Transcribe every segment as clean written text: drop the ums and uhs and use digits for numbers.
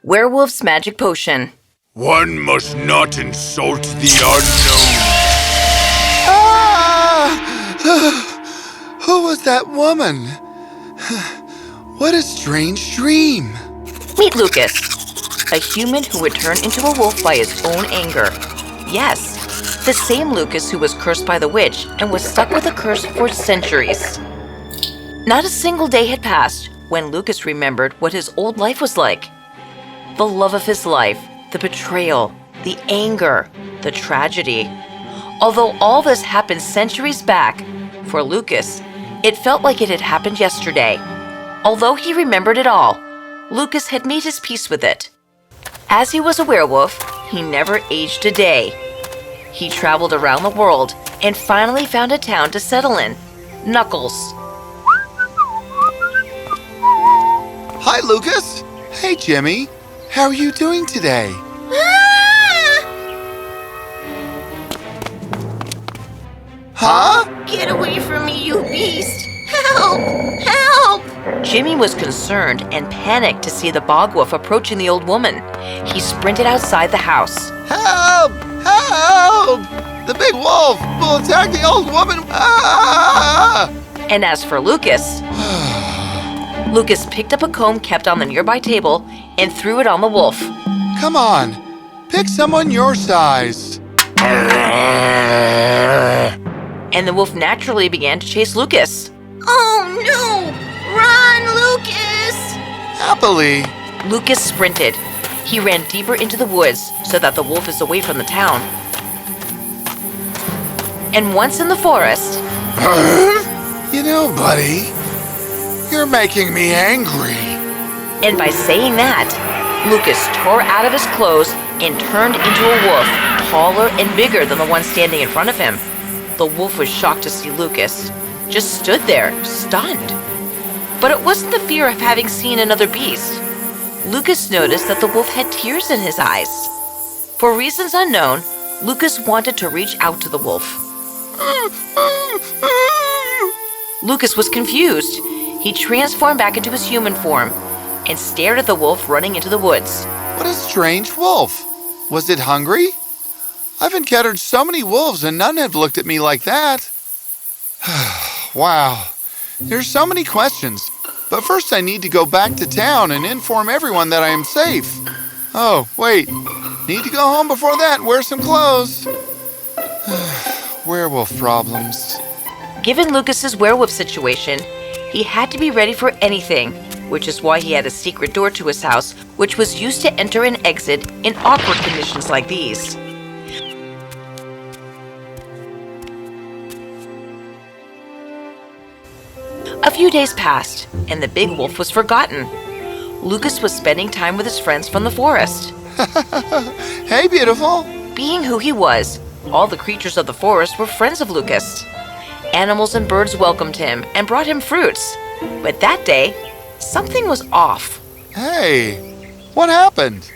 Werewolf's Magic Potion. One must not insult the unknown. Ah! Who was that woman? What a strange dream. Meet Lucas, a human who would turn into a wolf by his own anger. Yes, the same Lucas who was cursed by the witch and was stuck with a curse for centuries. Not a single day had passed when Lucas remembered what his old life was like. The love of his life, the betrayal, the anger, the tragedy. Although all this happened centuries back, for Lucas, it felt like it had happened yesterday. Although he remembered it all, Lucas had made his peace with it. As he was a werewolf, he never aged a day. He traveled around the world and finally found a town to settle in, Knuckles. Hi, Lucas. Hey, Jimmy. How are you doing today? Huh? Get away from me, you beast! Help! Help! Jimmy was concerned and panicked to see the bog wolf approaching the old woman. He sprinted outside the house. Help! Help! The big wolf will attack the old woman. Ah! And as for Lucas, Lucas picked up a comb kept on the nearby table and threw it on the wolf. Come on, pick someone your size. And the wolf naturally began to chase Lucas. Oh no! Run, Lucas! Happily. Lucas sprinted. He ran deeper into the woods so that the wolf is away from the town. And once in the forest... You know, buddy, you're making me angry. And by saying that, Lucas tore out of his clothes and turned into a wolf, taller and bigger than the one standing in front of him. The wolf was shocked to see Lucas, just stood there, stunned. But it wasn't the fear of having seen another beast. Lucas noticed that the wolf had tears in his eyes. For reasons unknown, Lucas wanted to reach out to the wolf. Lucas was confused. He transformed back into his human form and stared at the wolf running into the woods. What a strange wolf. Was it hungry? I've encountered so many wolves and none have looked at me like that. Wow, there's so many questions. But first I need to go back to town and inform everyone that I am safe. Oh, wait. Need to go home before that and wear some clothes. Werewolf problems. Given Lucas's werewolf situation, he had to be ready for anything, which is why he had a secret door to his house, which was used to enter and exit in awkward conditions like these. A few days passed, and the big wolf was forgotten. Lucas was spending time with his friends from the forest. Hey, beautiful. Being who he was, all the creatures of the forest were friends of Lucas. Animals and birds welcomed him and brought him fruits. But that day, something was off. Hey, what happened?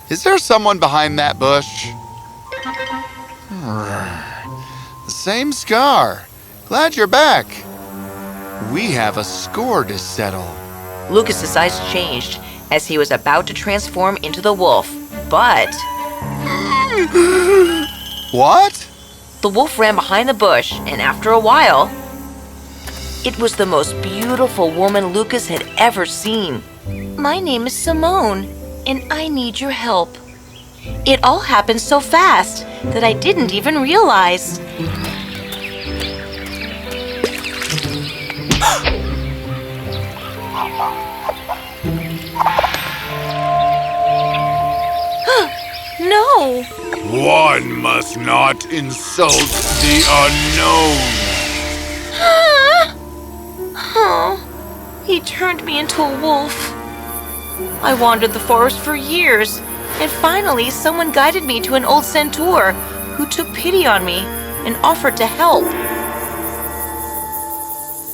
Is there someone behind that bush? The same scar. Glad you're back. We have a score to settle. Lucas's eyes changed as he was about to transform into the wolf, but... What? The wolf ran behind the bush, and after a while... It was the most beautiful woman Lucas had ever seen. My name is Simone, and I need your help. It all happened so fast that I didn't even realize. No! One must not insult the unknown. Oh, he turned me into a wolf. I wandered the forest for years, and finally someone guided me to an old centaur who took pity on me and offered to help.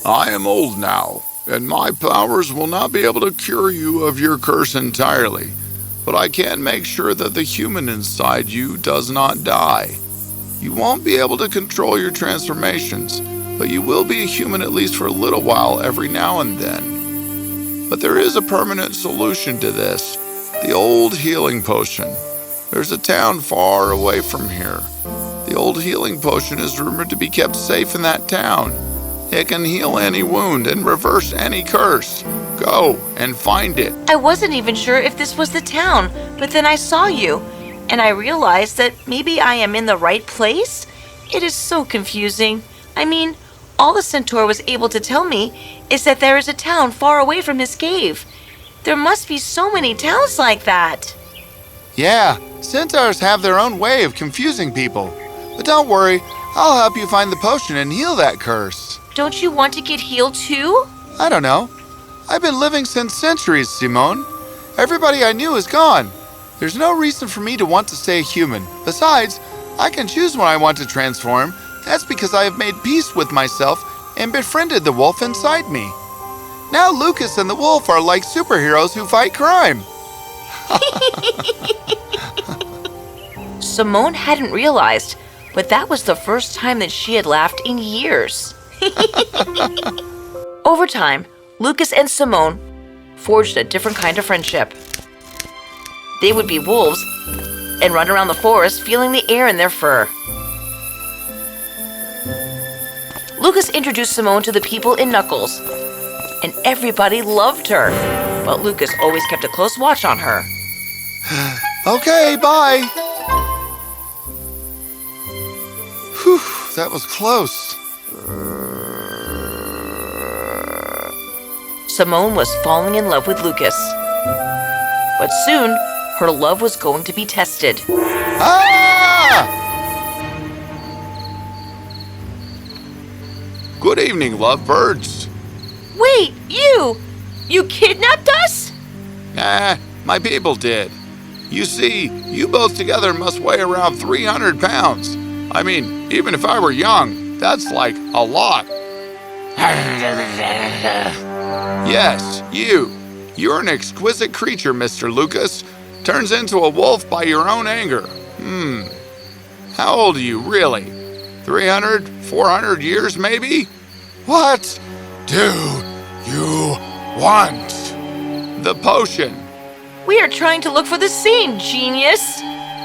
I am old now, and my powers will not be able to cure you of your curse entirely. But I can make sure that the human inside you does not die. You won't be able to control your transformations, but you will be a human at least for a little while every now and then. But there is a permanent solution to this. The old healing potion. There's a town far away from here. The old healing potion is rumored to be kept safe in that town. It can heal any wound and reverse any curse. Go and find it. I wasn't even sure if this was the town, but then I saw you, and I realized that maybe I am in the right place? It is so confusing. I mean, all the centaur was able to tell me is that there is a town far away from his cave. There must be so many towns like that. Yeah, centaurs have their own way of confusing people. But don't worry, I'll help you find the potion and heal that curse. Don't you want to get healed too? I don't know. I've been living since centuries, Simone. Everybody I knew is gone. There's no reason for me to want to stay a human. Besides, I can choose when I want to transform. That's because I have made peace with myself and befriended the wolf inside me. Now Lucas and the wolf are like superheroes who fight crime. Simone hadn't realized, but that was the first time that she had laughed in years. Over time, Lucas and Simone forged a different kind of friendship. They would be wolves and run around the forest feeling the air in their fur. Lucas introduced Simone to the people in Knuckles, and everybody loved her, but Lucas always kept a close watch on her. Okay, bye. Whew, that was close. Simone was falling in love with Lucas, but soon her love was going to be tested. Ah! Good evening, lovebirds. Wait, you kidnapped us? Nah, my people did. You see, you both together must weigh around 300 pounds. I mean, even if I were young, that's like a lot. Yes, you. You're an exquisite creature, Mr. Lucas. Turns into a wolf by your own anger. How old are you, really? 300, 400 years, maybe? What do you want? The potion. We are trying to look for the same genius.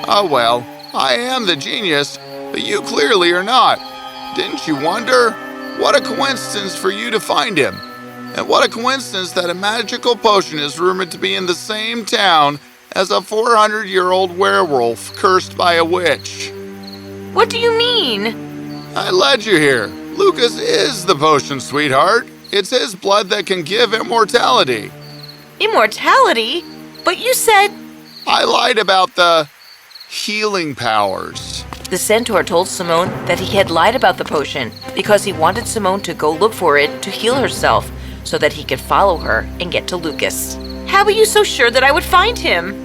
Oh, well, I am the genius, but you clearly are not. Didn't you wonder? What a coincidence for you to find him. And what a coincidence that a magical potion is rumored to be in the same town as a 400-year-old werewolf cursed by a witch. What do you mean? I led you here. Lucas is the potion, sweetheart. It's his blood that can give immortality. Immortality? But you said... I lied about the healing powers. The centaur told Simone that he had lied about the potion because he wanted Simone to go look for it to heal herself so that he could follow her and get to Lucas. How were you so sure that I would find him?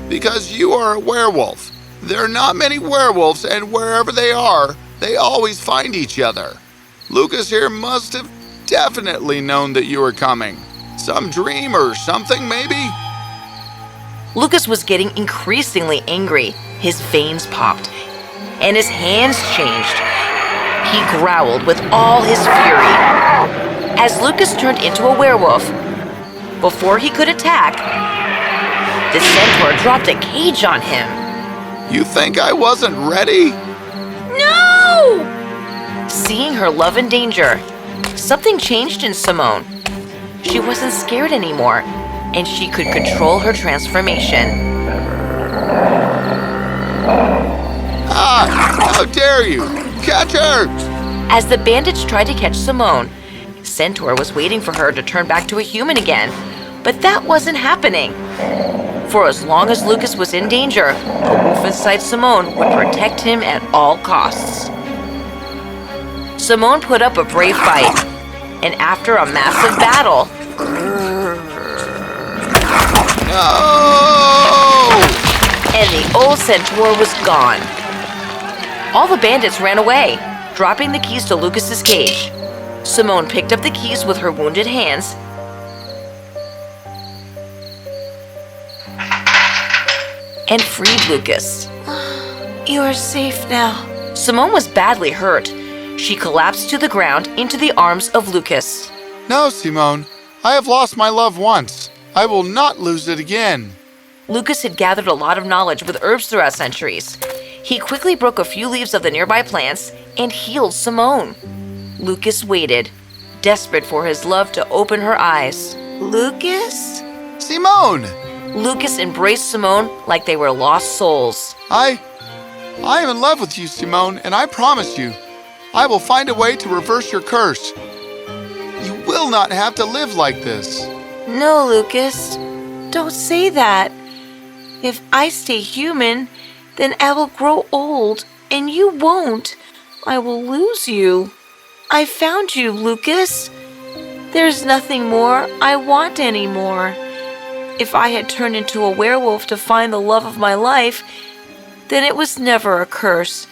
Because you are a werewolf. There are not many werewolves, and wherever they are, they always find each other. Lucas here must have definitely known that you were coming. Some dream or something, maybe? Lucas was getting increasingly angry. His veins popped, and his hands changed. He growled with all his fury. As Lucas turned into a werewolf, before he could attack, the centaur dropped a cage on him. You think I wasn't ready? No! Seeing her love in danger, something changed in Simone. She wasn't scared anymore, and she could control her transformation. Ah! How dare you! Catch her! As the bandits tried to catch Simone, Centaur was waiting for her to turn back to a human again, but that wasn't happening. For as long as Lucas was in danger, the wolf inside Simone would protect him at all costs. Simone put up a brave fight, and after a massive battle... No! And the old centaur was gone. All the bandits ran away, dropping the keys to Lucas's cage. Simone picked up the keys with her wounded hands and freed Lucas. You are safe now. Simone was badly hurt. She collapsed to the ground into the arms of Lucas. No, Simone. I have lost my love once. I will not lose it again. Lucas had gathered a lot of knowledge with herbs throughout centuries. He quickly broke a few leaves of the nearby plants and healed Simone. Lucas waited, desperate for his love to open her eyes. Lucas? Simone! Lucas embraced Simone like they were lost souls. I am in love with you, Simone, and I promise you, I will find a way to reverse your curse. You will not have to live like this. No, Lucas, don't say that. If I stay human, then I will grow old, and you won't. I will lose you. I found you, Lucas. There's nothing more I want anymore. If I had turned into a werewolf to find the love of my life, then it was never a curse.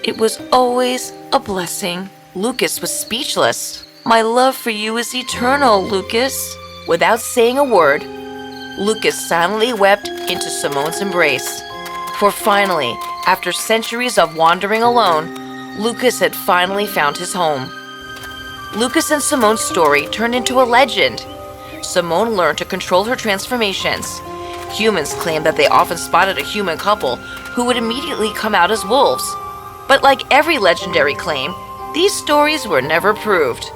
It was always a blessing. Lucas was speechless. My love for you is eternal, Lucas. Without saying a word, Lucas silently wept into Simone's embrace. For finally, after centuries of wandering alone, Lucas had finally found his home. Lucas and Simone's story turned into a legend. Simone learned to control her transformations. Humans claimed that they often spotted a human couple who would immediately come out as wolves. But like every legendary claim, these stories were never proved.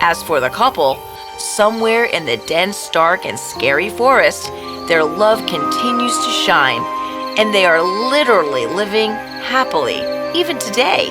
As for the couple, somewhere in the dense, dark, and scary forest, their love continues to shine, and they are literally living happily, even today.